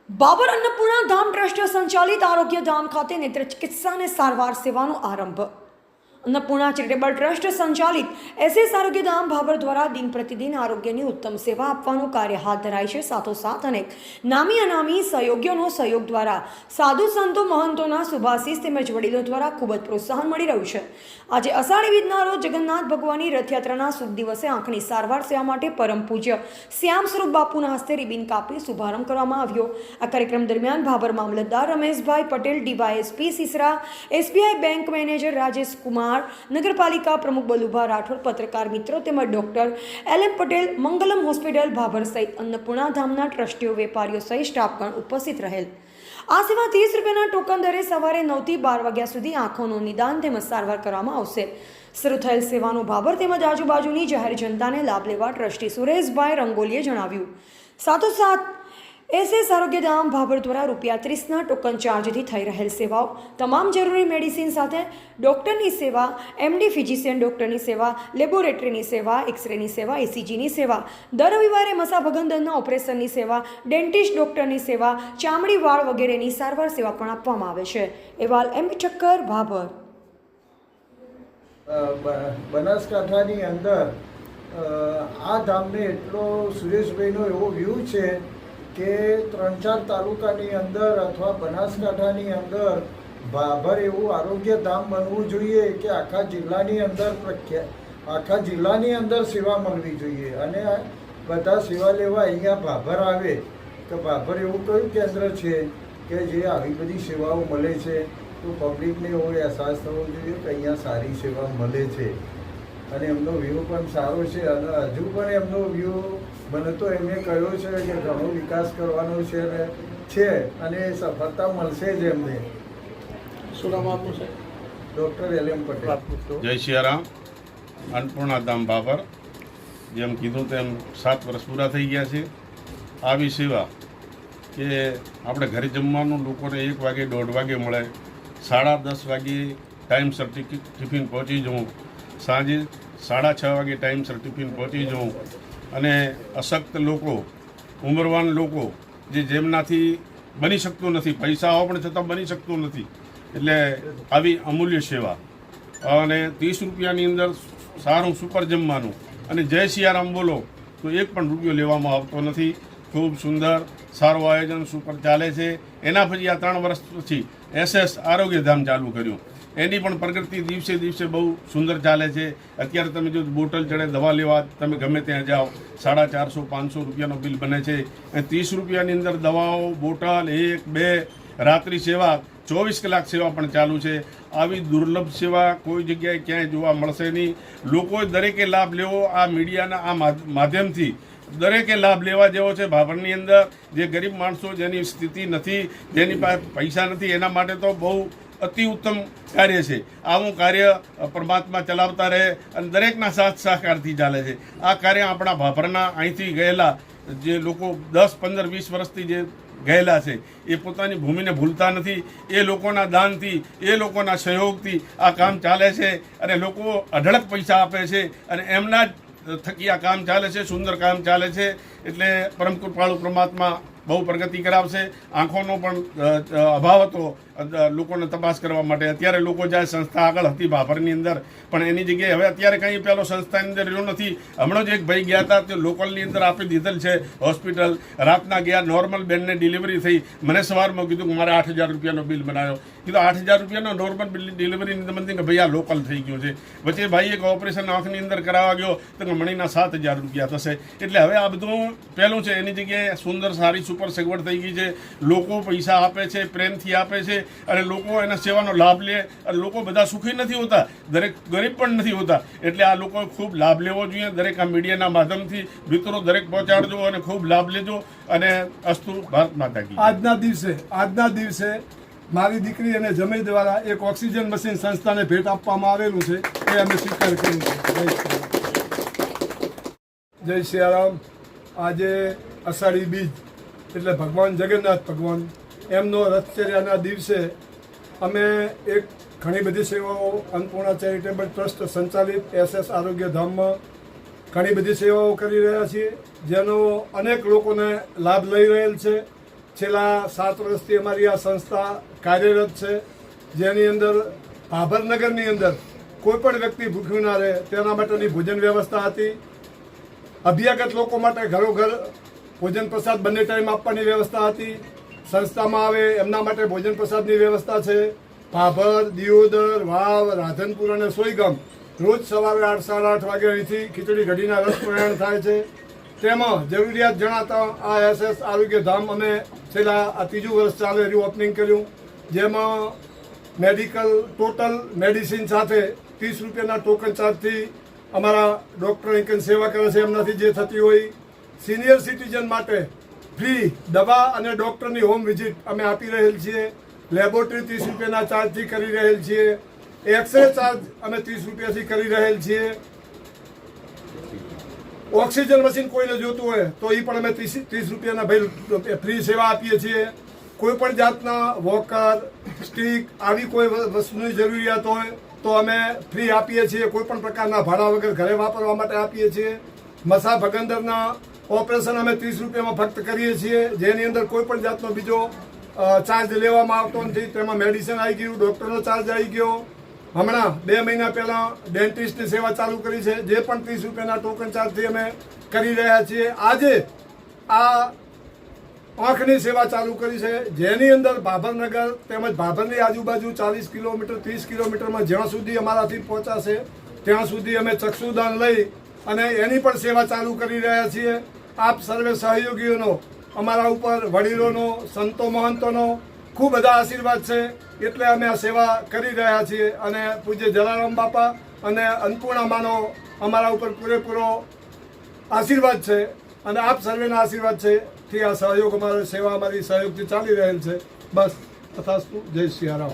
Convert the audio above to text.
બાબર અન્નપૂર્ણા ધામ trust સંચાલિત આરોગ્ય ધામ ખાતે નેત્ર ચિકિત્સા અને સારવાર સેવાનો આરંભ। અન્નપૂર્ણા ચેરિટેબલ ટ્રસ્ટ સંચાલિત એસએસ આરોગ્ય ધામ ભાભર દ્વારા દિન પ્રતિદિન આરોગ્યની ઉત્તમ સેવા આપવાનું કાર્ય હાથ ધરાય છે। સાથોસાથ અનેક નામી અનામી સહયોગીઓનો સહયોગ દ્વારા સાધુ સંતો મહંતોના શુભાશીષ તેમજ વડીલો દ્વારા ખૂબ જ પ્રોત્સાહન મળી રહ્યું છે। આજે અષાઢી બીજના રોજ જગન્નાથ ભગવાનની રથયાત્રાના શુભ દિવસે આંખની સારવાર સેવા માટે પરમ પૂજ્ય શ્યામ સ્વરૂપ બાપુના હસ્તે રિબિન કાપી શુભારંભ કરવામાં આવ્યો। આ કાર્યક્રમ દરમિયાન ભાભર મામલતદાર Rameshbhai Patel, DYSP Sisara, SBI bank manager Rajesh Kumar, નગરપાલિકા પ્રમુખ બલુભા રાઠોડ, પત્રકાર મિત્રો તેમજ doctor LM Patel, Mangalam hospital Bhabhar સહિત અન્નપૂર્ણા ધામના ટ્રસ્ટીઓ, વેપારીઓ સહિત સ્ટાફગણ ઉપસ્થિત રહેલ। આ સેવા 30 રૂપિયાના ટોકન દરે સવારે 9 થી 12 વાગ્યા સુધી આંખોનું નિદાન તેમજ સારવાર કરવામાં આવશે। શરૂ થયેલ સેવાનો ભાભર તેમજ આજુબાજુની જાહેર જનતાને લાભ લેવા ટ્રસ્ટી સુરેશભાઈ રંગોલીએ જણાવ્યું। સાથોસાથ એસએસ આરોગ્ય ધામ ભાભર દ્વારા ₹30ના ટોકન ચાર્જથી થઈ રહેલ સેવાઓ, તમામ જરૂરી મેડિસિન સાથે ડૉક્ટરની સેવા, એમડી ફિઝિશિયન ડૉક્ટરની સેવા, લેબોરેટરીની સેવા, એક્સરેની સેવા, એસીજીની સેવા, દર રવિવારે મસા ભગંદરના ઓપરેશનની સેવા, ડેન્ટિસ્ટ ડૉક્ટરની સેવા, ચામડી વાળ વગેરેની સારવાર સેવા પણ આપવામાં આવે છે। અહેવાલ એમ ઠક્કર, ભાભર। બનાસકાંઠાની અંદર આ ધામને એટલો સુરેશભાઈનો એવો વ્યૂ છે કે 3-4 તાલુકાની અંદર અથવા બનાસકાંઠાની અંદર ભાભર એવું આરોગ્ય ધામ બનવું જોઈએ કે આખા જિલ્લાની અંદર સેવા મળવી જોઈએ અને બધા સેવા લેવા અહીંયા ભાભર આવે। તો ભાભર એવું કયું કેન્દ્ર છે કે જે આવી બધી સેવાઓ મળે છે, તો પબ્લિકને એવો અહેસાસ થવો જોઈએ કે અહીંયા સારી સેવા મળે છે અને એમનો વ્યૂ પણ સારો છે અને હજુ પણ એમનો વ્યૂ મને તો એમણે કહ્યું છે કે ઘણો વિકાસ કરવાનો છે અને સફળતા મળશે જ એમને। શું નામ આપનું છે? Doctor LM Patel. જય સિયારામ। અન્નપૂર્ણા ધામ ભાભર, જેમ કીધું તેમ 7 વર્ષ પૂરા થઈ ગયા છે। આવી સેવા કે આપણે ઘરે જમવાનું લોકોને 1 વાગે 1:30 વાગે મળે, 10:30 વાગે ટાઈમસર ટિફિન પહોંચી જવું, સાંજે 6:30 વાગે ટાઈમસર ટિફિન પહોંચી જવું અને અશક્ત લોકો, ઉંમરવાન લોકો જેમનાથી બની શકતું નથી, પૈસા હોવા પણ છતાં બની શકતું નથી, એટલે આવી અમૂલ્ય સેવા અને 30 રૂપિયાની અંદર સારું સુપર જમવાનું અને જય સિયારામ બોલો તો 1 પણ રૂપિયો લેવામાં આવતો નથી। ખૂબ સુંદર સારું આયોજન સુપર ચાલે છે। એના પછી આ 3 વર્ષ પછી એસએસ આરોગ્ય ધામ ચાલુ કર્યું, એની પણ પ્રગતિ દિવસે દિવસે બહુ સુંદર ચાલે છે। અત્યારે તમે જો બોટલ ચડે દવા લેવા તમે ગમે ત્યાં જાઓ 450-500 રૂપિયાનો બિલ બને છે। 30 રૂપિયાની અંદર દવાઓ, બોટલ, 1-2 રાત્રિ સેવા, 24 કલાક સેવા પણ ચાલુ છે। આવી દુર્લભ સેવા કોઈ જગ્યાએ ક્યાંય જોવા મળશે નહીં। લોકોએ દરેકે લાભ લેવો, આ મીડિયાના આ માધ્યમથી દરેકે લાભ લેવા જેવો છે। ભાભરની અંદર જે ગરીબ માણસો, જેની સ્થિતિ નથી, જેની પાસે પૈસા નથી, એના માટે તો બહુ અતિ ઉત્તમ કાર્ય છે। આવું કાર્ય પરમાત્મા ચલાવતા રહે અને દરેકના સાથ સહકારથી ચાલે છે। આ કાર્ય આપણા ભાભરના અહીંથી ગયેલા જે લોકો 10, 15, 20 વર્ષથી જે ગયેલા છે એ પોતાની ભૂમિને ભૂલતા નથી। એ લોકોના દાનથી, એ લોકોના સહયોગથી આ કામ ચાલે છે અને લોકો અઢળક પૈસા આપે છે અને એમના જ થકી આ કામ ચાલે છે, સુંદર કામ ચાલે છે। એટલે પરમ કૃપાળુ પરમાત્મા બહુ પ્રગતિ કરાવશે। આંખોનો પણ અભાવ હતો લોકોને તપાસ કરવા માટે, અત્યારે લોકો જાય, સંસ્થા આગળ હતી ભાભરની અંદર પણ એની જગ્યાએ હવે અત્યારે કંઈ પેલો સંસ્થાની અંદર રહ્યો નથી। હમણાં જ એક ભાઈ ગયા હતા, તે લોકલની અંદર આપી દીધેલ છે હોસ્પિટલ, રાતના ગયા, નોર્મલ બેનને ડિલિવરી થઈ, મને સવારમાં કીધું કે મારે 8,000 રૂપિયાનો બિલ બનાવ્યો। કીધું 8,000 રૂપિયાનો નોર્મલ ડિલિવરીની મંદી કે ભાઈ આ લોકલ થઈ ગયું છે। વચ્ચે ભાઈ એક ઓપરેશન આંખની અંદર કરાવવા ગયો તો મણીના 7,000 રૂપિયા થશે। એટલે હવે આ બધું પહેલું છે, એની જગ્યાએ સુંદર સારી સુપર સગવડ થઈ ગઈ છે। લોકો પૈસા આપે છે, પ્રેમથી આપે છે અને લોકો એના સેવાનો લાભ લે અને લોકો બધા સુખી નથી હોતા, દરેક ગરીબ પણ નથી હોતા। એટલે આ લોકોએ ખૂબ લાભ લેવો જોઈએ। દરેક આ મીડિયાના માધ્યમથી મિત્રો દરેક પહોંચાડજો અને ખૂબ લાભ લેજો અને અસ્તુ ભારત માતા કી। આજના દિવસે મારી દીકરી અને જમાઈ દ્વારા એક ઓક્સિજન મશીન સંસ્થાને ભેટ આપવામાં આવેલું છે, એ અમે સ્વીકાર કર્યું છે। જય સિયારામ। આજે અષાઢી બીજ એટલે ભગવાન જગન્નાથ ભગવાન એમનો રથચર્યાના દિવસે અમે એક ઘણી બધી સેવાઓ અન્નપૂર્ણા ચેરિટેબલ ટ્રસ્ટ સંચાલિત એસએસ આરોગ્ય ધામમાં ઘણી બધી સેવાઓ કરી રહ્યા છીએ, જેનો અનેક લોકોને લાભ લઈ રહેલ છે છેલ્લા 7 વર્ષથી અમારી આ સંસ્થા કાર્યરત છે, જેની અંદર ભાભરનગરની અંદર કોઈ પણ વ્યક્તિ ભૂખ્યું ના રહે તેના માટેની ભોજન વ્યવસ્થા હતી. અભ્યાગત લોકો માટે ઘરોઘર ભોજન પ્રસાદ બંને ટાઈમ આપવાની વ્યવસ્થા હતી. સંસ્થામાં આવે એમના માટે ભોજન પ્રસાદની વ્યવસ્થા છે. ભાભર, દિયોદર, વાવ, રાધનપુર અને સોયગામ રોજ સવારે 8 સાડા 8 વાગે અહીંથી ખીચડી કઢીના રસ પ્રયાણ થાય છે. તેમાં જરૂરિયાત જણાતા આ SS આરોગ્ય ધામ અમે છેલ્લા આ 3જું વર્ષ ચાલે રહ્યું ઓપનિંગ કર્યું, જેમાં મેડિકલ ટોટલ મેડિસિન સાથે 30 રૂપિયાના ટોકન ચાર્જથી અમારા ડૉક્ટર અહીં સેવા કરે છે. એમનાથી જે થતી હોય સિનિયર સિટીઝન માટે ફ્રી દવા અને ડૉક્ટરની હોમ વિઝિટ અમે આપી રહેલ છીએ. લેબોરેટરી 30 રૂપિયાના ચાર્જથી કરી રહેલ છીએ. એક્સરે ચાર્જ અમે 30 રૂપિયાથી કરી રહેલ છીએ. ઓક્સિજન મશીન કોઈને જોતું હોય તો એ પણ અમે 30 રૂપિયાના ભાઈ ફ્રી સેવા આપીએ છીએ. કોઈ પણ જાતના વોકર, સ્ટીક આવી કોઈ વસ્તુની જરૂરિયાત હોય તો અમે ફ્રી આપીએ છીએ. કોઈ પણ પ્રકારના ભાડા વગર ઘરે વાપરવા માટે આપીએ છીએ. મસા ભગંદરના ઓપરેશન અમે 30 રૂપિયામાં ફક્ત કરીએ છીએ, જેની અંદર કોઈ પણ જાતનો બીજો ચાર્જ લેવામાં આવતો નથી. તેમાં મેડિસિન આવી ગયું, ડૉક્ટરનો ચાર્જ આવી ગયો. હમણાં 2 મહિના પહેલાં ડેન્ટિસ્ટની સેવા ચાલુ કરી છે, જે પણ 30 રૂપિયાના ટોકન ચાર્જથી અમે કરી રહ્યા છીએ. આજે આ આંખની સેવા ચાલુ કરી છે, જેની અંદર ભાભરનગર તેમજ ભાભરની આજુબાજુ 40 કિલોમીટર 30 કિલોમીટરમાં જ્યાં સુધી અમારાથી પહોંચાશે ત્યાં સુધી અમે ચક્ષુદાન લઈ અને એની પણ સેવા ચાલુ કરી રહ્યા છીએ. આપ સર્વે સહયોગીઓનો અમારા ઉપર વડીલોનો, સંતો મહંતોનો ખૂબ બધા આશીર્વાદ છે, એટલે અમે આ સેવા કરી રહ્યા છીએ. અને પૂજ્ય જલારામ બાપા અને અન્નપૂર્ણામાનો અમારા ઉપર પૂરેપૂરો આશીર્વાદ છે, અને આપ સર્વેના આશીર્વાદ છે થી આ સહયોગ અમારી સેવા અમારી સહયોગથી ચાલી રહેલ છે. બસ તથાસ્તુ. જય સિયારામ.